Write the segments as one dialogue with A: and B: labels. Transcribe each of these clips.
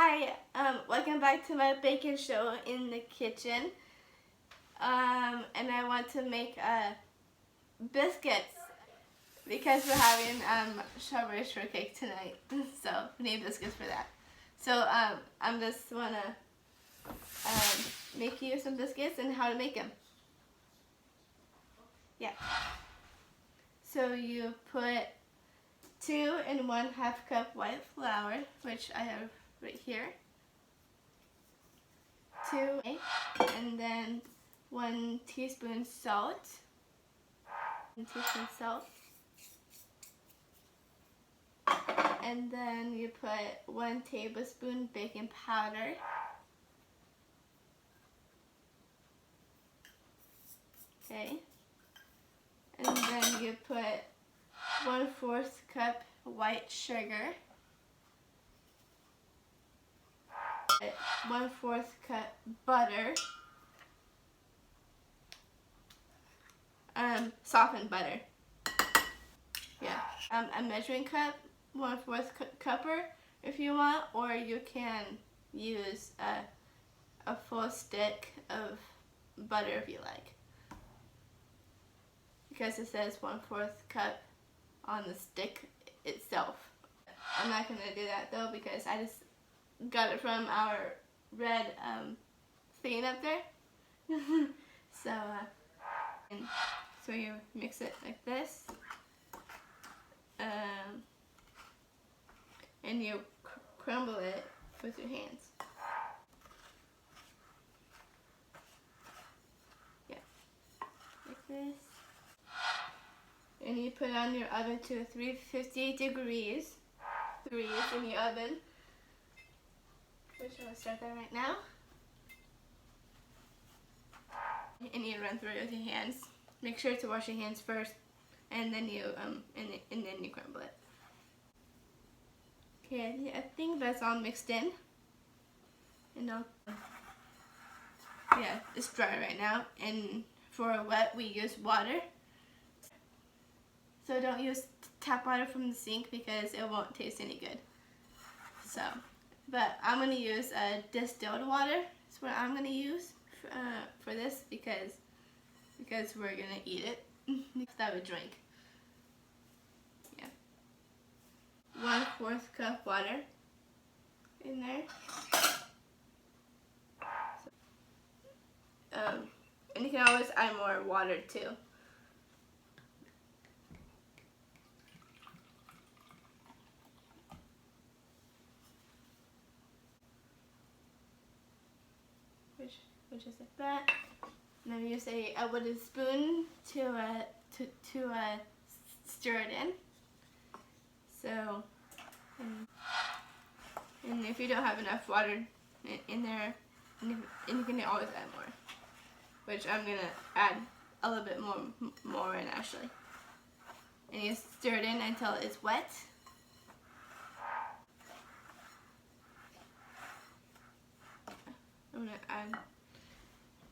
A: Hi, welcome back to my baking show in the kitchen. And I want to make biscuits because we're having Strawberry Shortcake tonight. So we need biscuits for that. So I'm just wanna make you some biscuits and how to make them. Yeah. So you put 2 1/2 cup white flour, which I have right here. 2 and then 1 teaspoon salt. 1 teaspoon salt. And then you put 1 tablespoon baking powder. Okay. And then you put 1/4 cup white sugar. 1/4 cup butter. Softened butter. Yeah. A measuring cup, 1/4 cupper if you want, or you can use a full stick of butter if you like. Because it says 1/4 cup on the stick itself. I'm not going to do that though because I just got it from our red thing up there. So you mix it like this. And you crumble it with your hands. Yeah, like this. And you put on your oven to 350 degrees in your oven, which I'll start that right now. And you run through it with your hands. Make sure to wash your hands first, and then you and then you crumble it. Okay, I think that's all mixed in. And yeah, it's dry right now. And for wet, we use water. So don't use tap water from the sink because it won't taste any good. So, but I'm gonna use distilled water. That's what I'm gonna use for this because we're gonna eat it. That would drink. Yeah. 1/4 cup water in there. And you can always add more water too. Which is like that. And then we use a wooden spoon to stir it in. So, and if you don't have enough water in there, and you can always add more. Which I'm gonna add a little bit more in actually. And you stir it in until it's wet. I'm gonna add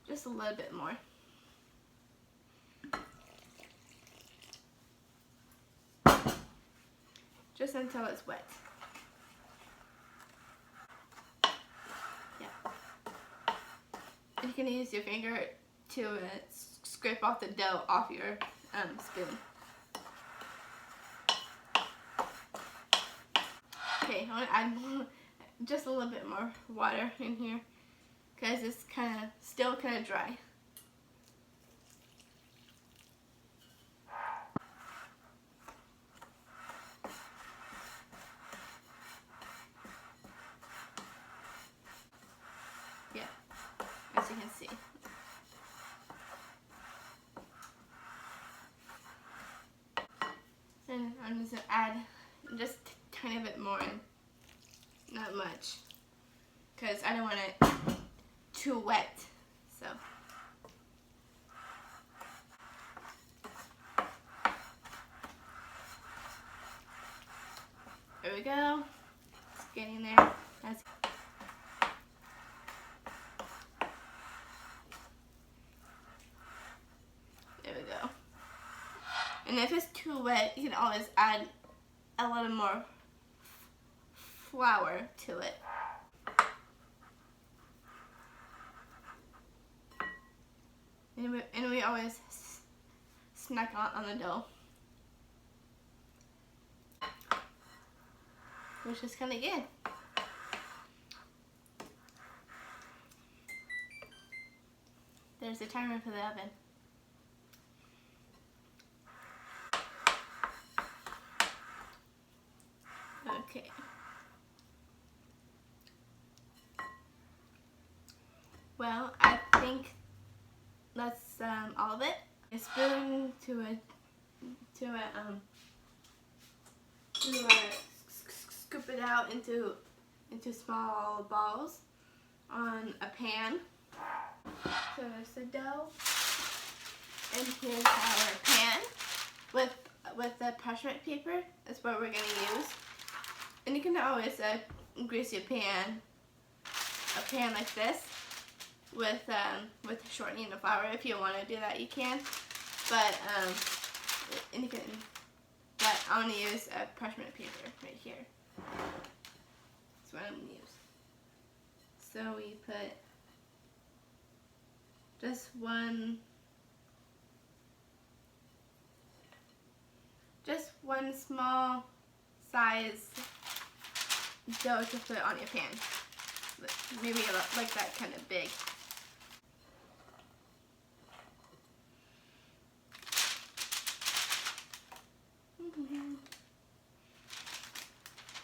A: just a little bit more. Just until it's wet. Yeah. And you can use your finger to scrape off the dough off your spoon. Okay, I want to add just a little bit more water in here because it's still kind of dry. Yeah, as you can see. And I'm just going to add just a tiny bit more in. Not much. Because I don't want it too wet. So. There we go. It's getting there. There we go. And if it's too wet, you can always add a little more flour to it. And we always snack on the dough, which is kind of good. There's a timer for the oven. Okay. Well, I think that's all of it. A spoon to scoop it out into small balls on a pan. So there's the dough, and here's our pan with the parchment paper. That's what we're gonna use. And you can always grease your pan, a pan like this, with shortening the flour. If you want to do that, you can. But but I'm gonna use a parchment paper right here. That's what I'm gonna use. So we put just one small size dough to put on your pan. Maybe like that kind of big.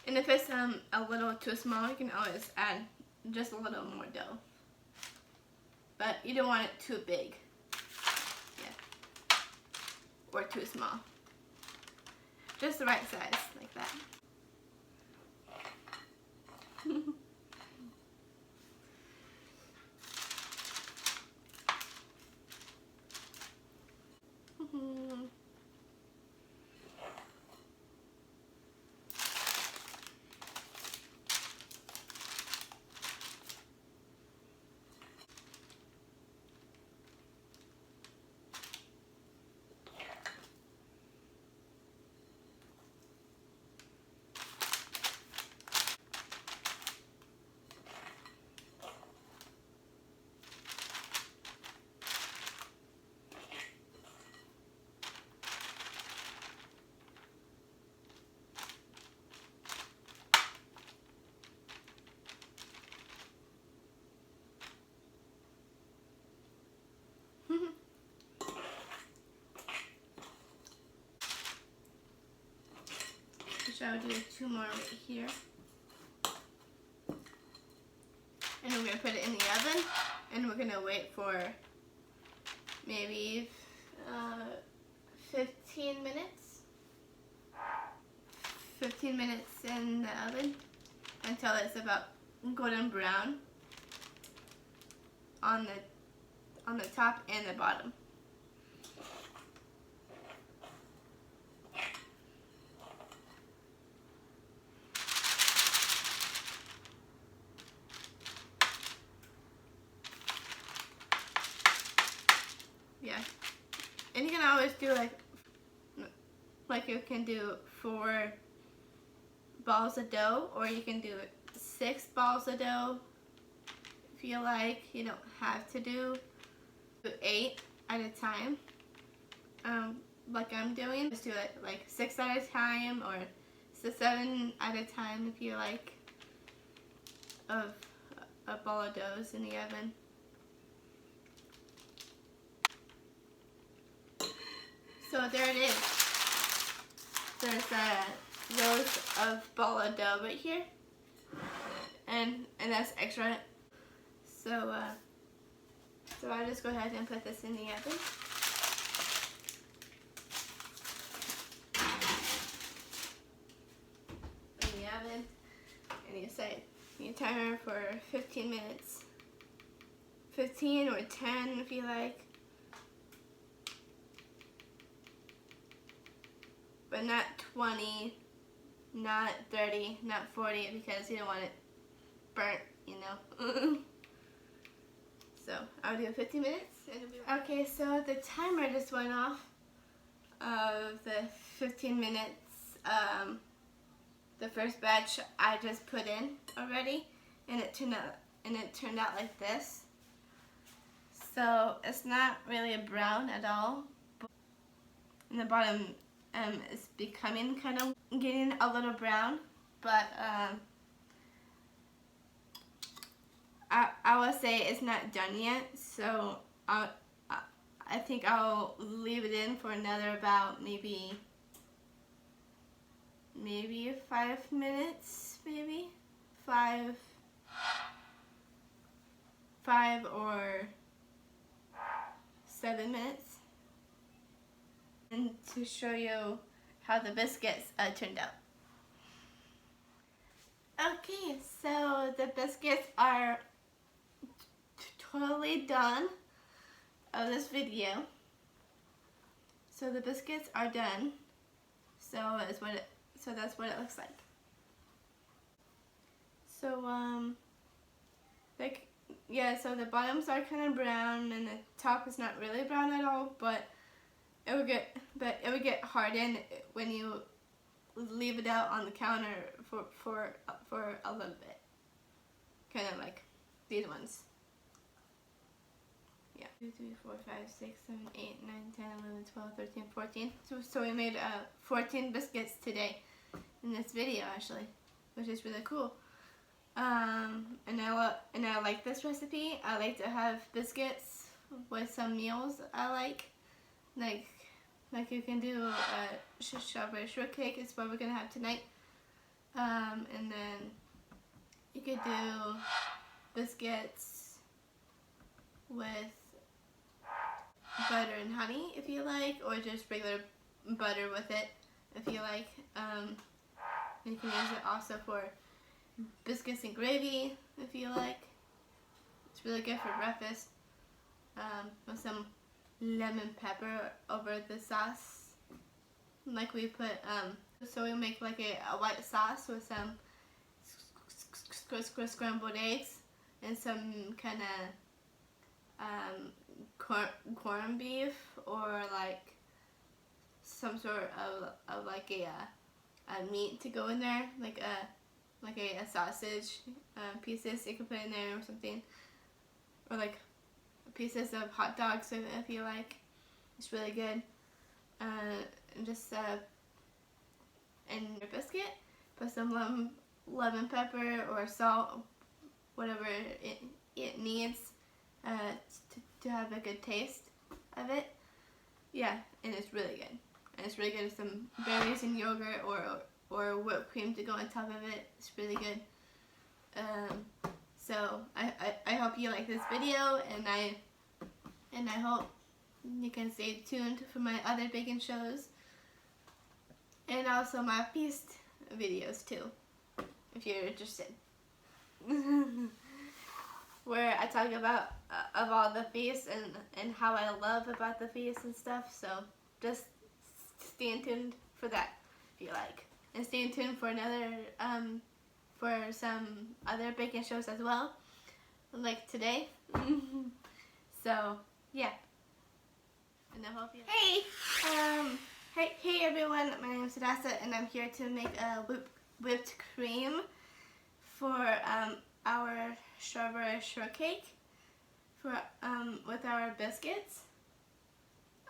A: And if it's a little too small, you can always add just a little more dough. But you don't want it too big. Yeah. Or too small. Just the right size, like that. So I'll do 2 more right here. And we're going to put it in the oven, and we're going to wait for maybe 15 minutes. 15 minutes in the oven until it's about golden brown on the top and the bottom. Yeah, and you can always do like you can do 4 balls of dough, or you can do 6 balls of dough if you like. You don't have to do 8 at a time, like I'm doing. Just do it like 6 at a time, or 7 at a time if you like, of a ball of doughs in the oven. So there it is. There's rows of ball of dough right here, and that's extra. So I'll just go ahead and put this in the oven. In the oven, and you set your timer for 15 minutes. 15 or 10 if you like. But not 20, not 30, not 40, because you don't want it burnt, you know. So I'll do 15 minutes. Okay, so the timer just went off of the 15 minutes. The first batch I just put in already, and it turned out like this. So it's not really brown at all. And the bottom is becoming kind of getting a little brown, but I will say it's not done yet. So I think I'll leave it in for another about maybe 5 minutes, maybe 5 or 7 minutes, and to show you how the biscuits turned out. Okay, so the biscuits are totally done of this video. So the biscuits are done. So that's what it looks like. So so the bottoms are kind of brown and the top is not really brown at all, but it would get hardened when you leave it out on the counter for a little bit. Kind of like these ones. Yeah. 2, 3, 4, 5, 6, 7, 8, 9, 10, 11, 12, 13, 14. So we made 14 biscuits today in this video, actually, which is really cool. And I like this recipe. I like to have biscuits with some meals I like you can do a strawberry shortcake is what we're gonna have tonight. And then you could do biscuits with butter and honey if you like, or just regular butter with it if you like. You can use it also for biscuits and gravy if you like. It's really good for breakfast. With some lemon pepper over the sauce. Like we put, so we make like a white sauce with some scrambled eggs and some kind of corned beef, or like some sort of like a meat to go in there, like a sausage pieces you can put in there or something, or like pieces of hot dogs if you like. It's really good. And just in your biscuit, put some lemon pepper or salt, whatever it needs to have a good taste of it. Yeah, and it's really good. And it's really good with some berries and yogurt or whipped cream to go on top of it. It's really good. So I hope you like this video, and I hope you can stay tuned for my other baking shows, and also my feast videos too, if you're interested. Where I talk about of all the feasts and how I love about the feasts and stuff. So just stay tuned for that if you like, and stay tuned for another for some other baking shows as well, like today. So yeah, and I hope you. Hey everyone, my name is Hadassah, and I'm here to make a whipped cream for our strawberry shortcake for with our biscuits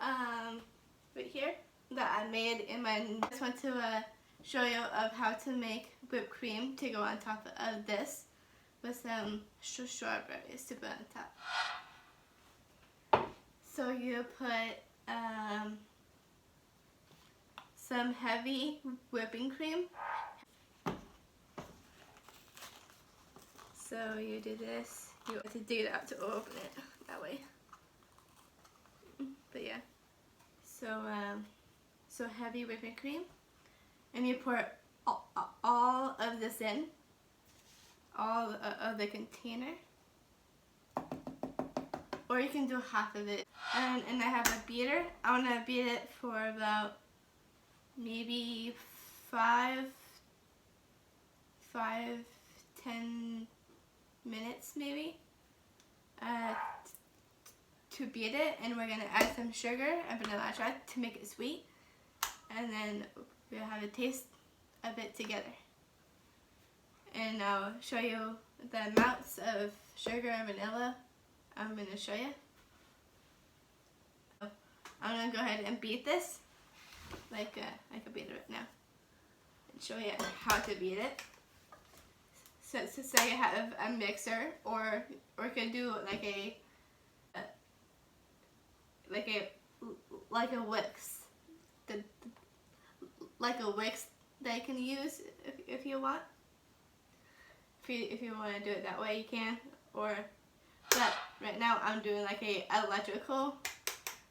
A: right here that I made in my. I just want to show you of how to make whipped cream to go on top of this with some strawberries to put on top. So you put some heavy whipping cream. So you do this. You have to dig it out to open it that way. But yeah. So heavy whipping cream, and you pour all of this in, all of the container, or you can do half of it. And I have a beater. I want to beat it for about maybe 10 minutes maybe to beat it, and we're going to add some sugar and vanilla extract to make it sweet, and then we'll have a taste of it together. And I'll show you the amounts of sugar and vanilla I'm going to show you. I'm gonna go ahead and beat this like I could beat it right now and show you how to beat it. So say you have a mixer, or you could do like a whisk, like a whisk that you can use if you want. If you want to do it that way, you can. But right now I'm doing like a electrical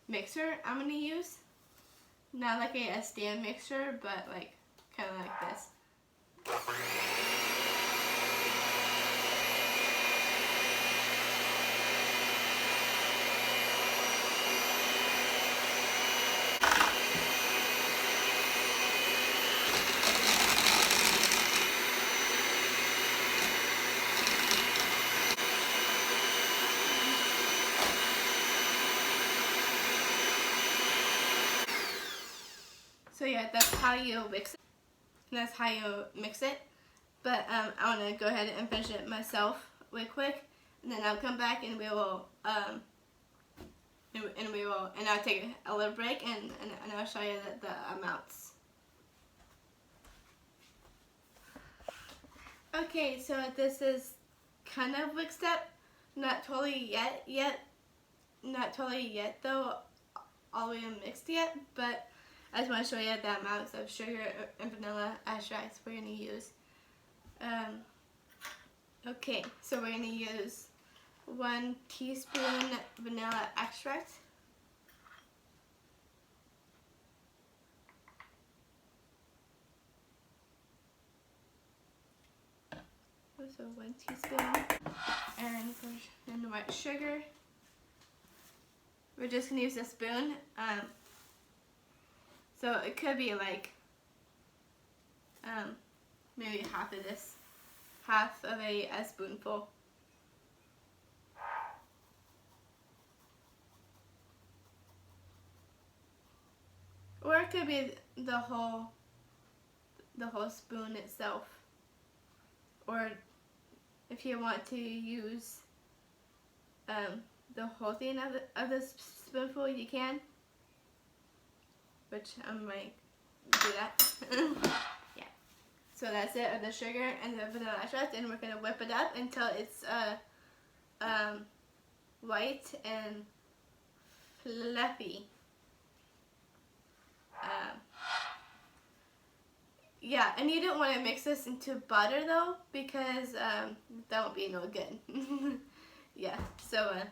A: mixer. I'm gonna use not like a stand mixer, but like kind of like this. So yeah, that's how you mix it. That's how you mix it. But I want to go ahead and finish it myself real quick, and then I'll come back and I'll take a little break and I'll show you the amounts. Okay, so this is kind of mixed up, not totally yet though, all the way mixed yet, but I just want to show you the amounts of sugar and vanilla extracts we're going to use. Okay, so we're going to use 1 teaspoon vanilla extract. So 1 teaspoon. And for the white sugar, we're just going to use a spoon. So it could be like maybe half of a spoonful. Or it could be the whole spoon itself. Or if you want to use the whole thing of the spoonful, you can. Which I might do that. Yeah. So that's it of the sugar and the vanilla extract, and we're gonna whip it up until it's white and fluffy. Yeah, and you don't want to mix this into butter though, because that won't be no good. Yeah. So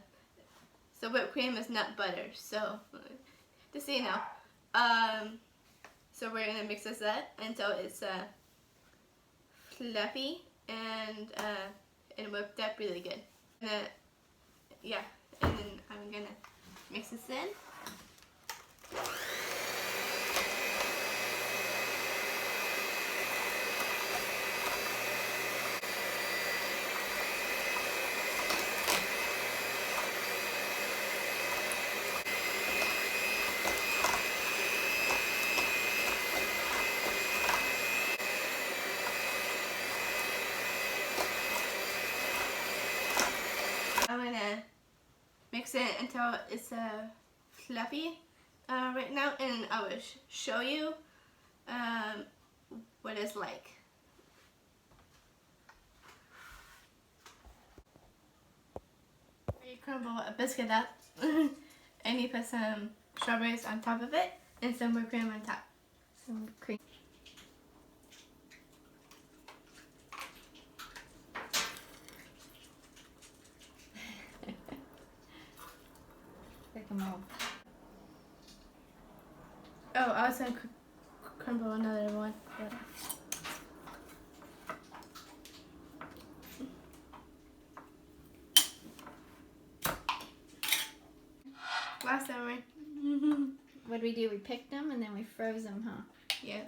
A: whipped cream is not butter. So just so you know. So we're gonna mix this up until it's fluffy and whipped up really good. Yeah, and then I'm gonna mix this in. I'm gonna mix it until it's fluffy right now, and I will show you what it's like. You crumble a biscuit up and you put some strawberries on top of it and some whipped cream on top. Some cream.
B: Pick them up.
A: Oh, I was gonna crumble another one. Yeah. Last summer.
B: What did we do? We picked them and then we froze them, huh?
A: Yeah.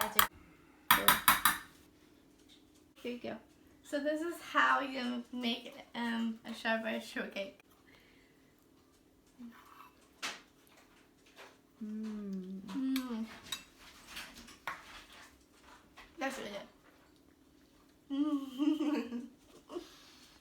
B: That's it. Cool.
A: Here you go. So this is how you make a strawberry shortcake. That's really good.